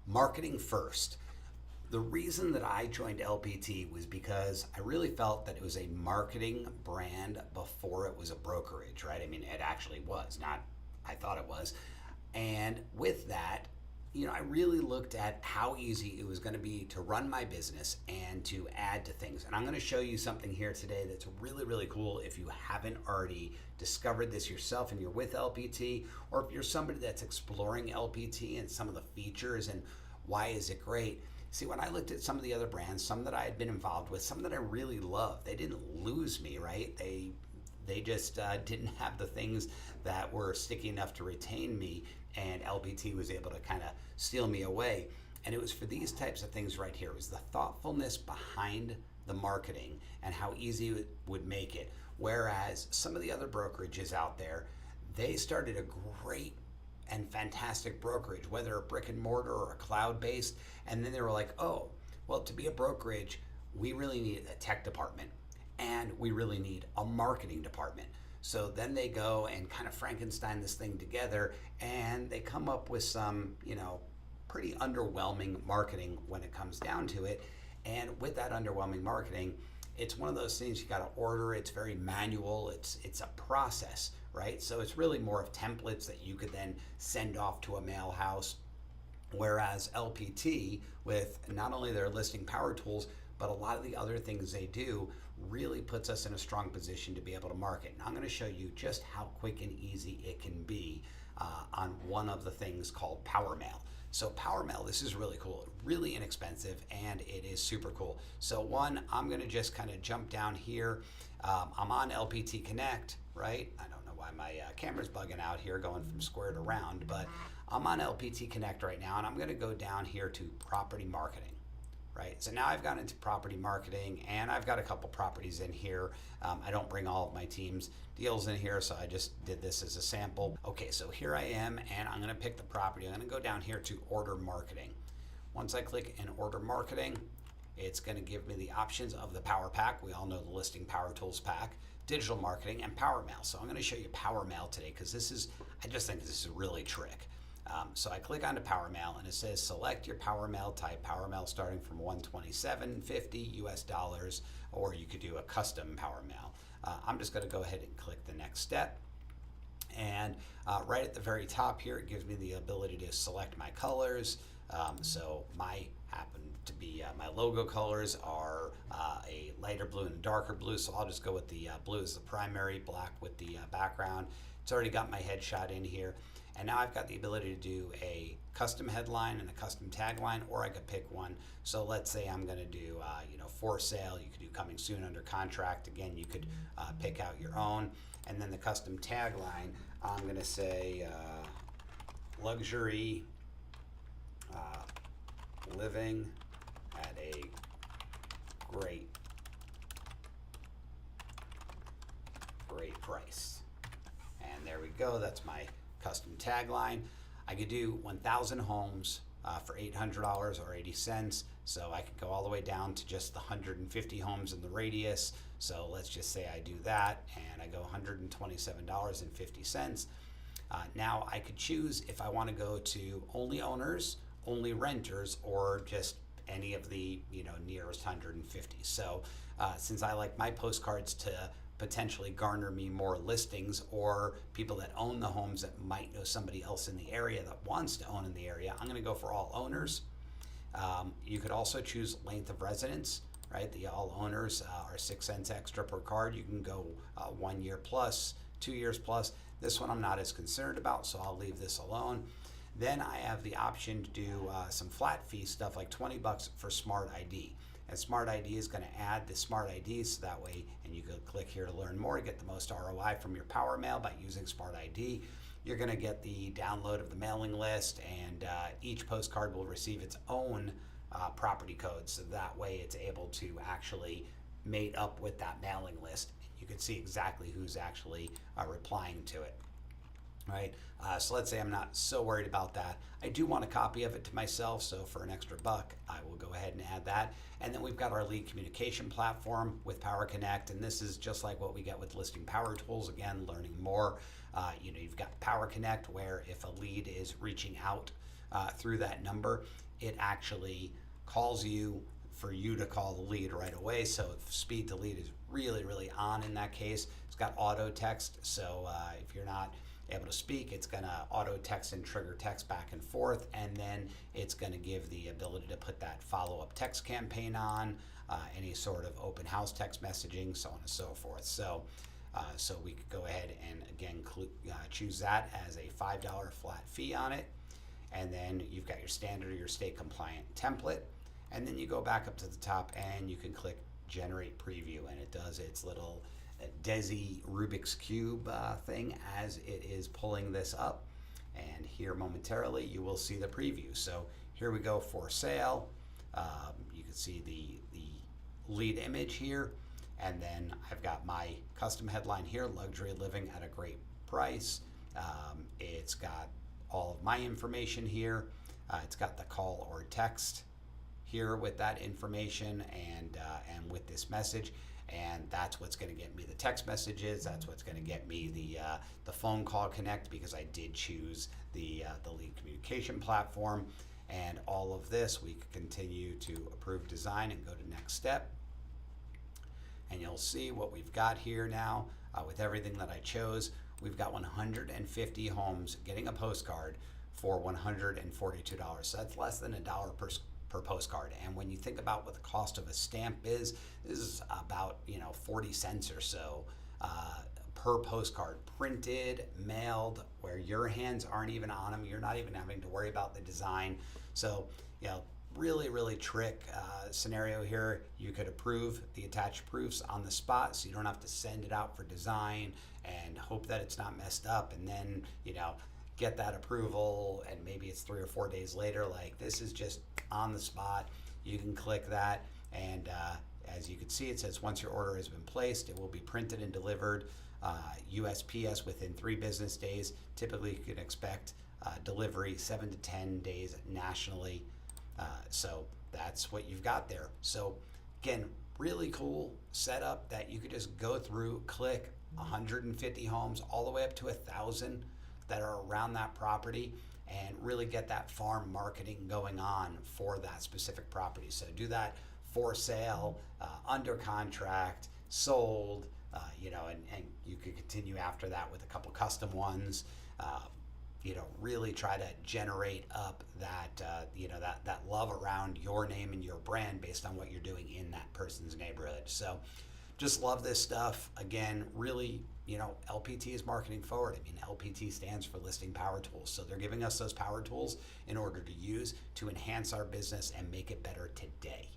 Marketing first. The reason that I joined LPT was because I really felt that it was a marketing brand before it was a brokerage, right? I mean, it actually was, not I thought it was. And with that, I really looked at how easy it was going to be to run my business and to add to things. And I'm going to show you something here today that's really, really cool if you haven't already discovered this yourself and you're with LPT, or if you're somebody that's exploring LPT and some of the features and why is it great. See, when I looked at some of the other brands, some that I had been involved with, some that I really loved, they didn't lose me, right? They just didn't have the things that were sticky enough to retain me, and LPT was able to kind of steal me away. And it was for these types of things right here. It was the thoughtfulness behind the marketing and how easy it would make it. Whereas some of the other brokerages out there, they started a great and fantastic brokerage, whether a brick and mortar or a cloud-based, and then they were like, oh, well, to be a brokerage, we really need a tech department and we really need a marketing department. So then they go and kind of Frankenstein this thing together, and they come up with some, pretty underwhelming marketing when it comes down to it. And with that underwhelming marketing, it's one of those things you got to order. It's very manual. It's a process, right? So it's really more of templates that you could then send off to a mail house. Whereas LPT, with not only their listing power tools, but a lot of the other things they do, really puts us in a strong position to be able to market. And I'm going to show you just how quick and easy it can be on one of the things called Power Mail. So Power Mail, this is really cool, really inexpensive, and it is super cool. So one, I'm going to just kind of jump down here. I'm on LPT Connect, right? I don't know why my camera's bugging out here going from square to round, but I'm on LPT Connect right now, and I'm going to go down here to property marketing. Right, so now I've gone into property marketing, and I've got a couple properties in here. I don't bring all of my team's deals in here, so I just did this as a sample. Okay, so here I am, and I'm gonna pick the property. I'm gonna go down here to order marketing. Once I click in order marketing, it's gonna give me the options of the Power Pack. We all know the listing power tools pack, digital marketing, and Power Mail. So I'm gonna show you Power Mail today, because I just think this is really trick. So I click onto Power Mail, and it says select your Power Mail type. Power Mail starting from $127.50 US dollars, or you could do a custom Power Mail. I'm just going to go ahead and click the next step. And right at the very top here, it gives me the ability to select my colors. So my logo colors are a lighter blue and a darker blue. So I'll just go with the blue as the primary, black with the background. It's already got my headshot in here. And now I've got the ability to do a custom headline and a custom tagline, or I could pick one. So let's say I'm going to do, for sale. You could do coming soon, under contract. Again, you could pick out your own. And then the custom tagline, I'm going to say luxury living at a great price. And there we go. That's my custom tagline. I could do 1,000 homes for $800 or 80 cents. So I could go all the way down to just the 150 homes in the radius. So let's just say I do that, and I go $127.50. Now I could choose if I want to go to only owners, only renters, or just any of the nearest 150. So since I like my postcards to potentially garner me more listings, or people that own the homes that might know somebody else in the area that wants to own in the area, I'm going to go for all owners. You could also choose length of residence, right? The all owners are 6 cents extra per card. You can go 1 year plus, 2 years plus. This one I'm not as concerned about, so I'll leave this alone. Then I have the option to do some flat fee stuff like $20 for Smart ID. And Smart ID is going to add the Smart ID, so that way, and you could click here to learn more to get the most ROI from your Power Mail by using Smart ID. You're going to get the download of the mailing list, and each postcard will receive its own property code, so that way it's able to actually mate up with that mailing list. You can see exactly who's actually replying to it. Right, so let's say I'm not so worried about that. I do want a copy of it to myself, so for an extra buck, I will go ahead and add that. And then we've got our lead communication platform with Power Connect, and this is just like what we get with listing power tools. Again, learning more. You've got Power Connect, where if a lead is reaching out through that number, it actually calls you for you to call the lead right away. So speed to lead is really, really on in that case. It's got auto text, so if you're not able to speak, it's going to auto text and trigger text back and forth, and then it's going to give the ability to put that follow-up text campaign on, any sort of open house text messaging, so on and so forth. So we could go ahead and again choose that as a $5 flat fee on it, and then you've got your standard or your state compliant template, and then you go back up to the top and you can click generate preview, and it does its little Desi Rubik's Cube thing as it is pulling this up. And here momentarily you will see the preview. So here we go, for sale. You can see the lead image here, and then I've got my custom headline here, luxury living at a great price. It's got all of my information here. It's got the call or text here with that information and with this message. And that's what's going to get me the text messages. That's what's going to get me the phone call connect, because I did choose the lead communication platform. And all of this, we can continue to approve design and go to next step. And you'll see what we've got here now with everything that I chose. We've got 150 homes getting a postcard for $142. So that's less than $1 per postcard. And when you think about what the cost of a stamp is, this is about 40 cents or so per postcard, printed, mailed, where your hands aren't even on them. You're not even having to worry about the design. So really, really trick scenario here. You could approve the attached proofs on the spot, so you don't have to send it out for design and hope that it's not messed up, and then get that approval, and maybe it's 3 or 4 days later. Like, this is just on the spot. You can click that, and as you can see, it says once your order has been placed, it will be printed and delivered USPS within 3 business days. Typically, you can expect delivery 7 to 10 days nationally. So that's what you've got there. So again, really cool setup that you could just go through, click 150 homes all the way up to 1,000 that are around that property, and really get that farm marketing going on for that specific property. So do that for sale, under contract, sold, and you could continue after that with a couple custom ones. Really try to generate up that that love around your name and your brand based on what you're doing in that person's neighborhood. So just love this stuff. Again, really, LPT is marketing forward. I mean, LPT stands for Listing Power Tools. So they're giving us those power tools in order to use to enhance our business and make it better today.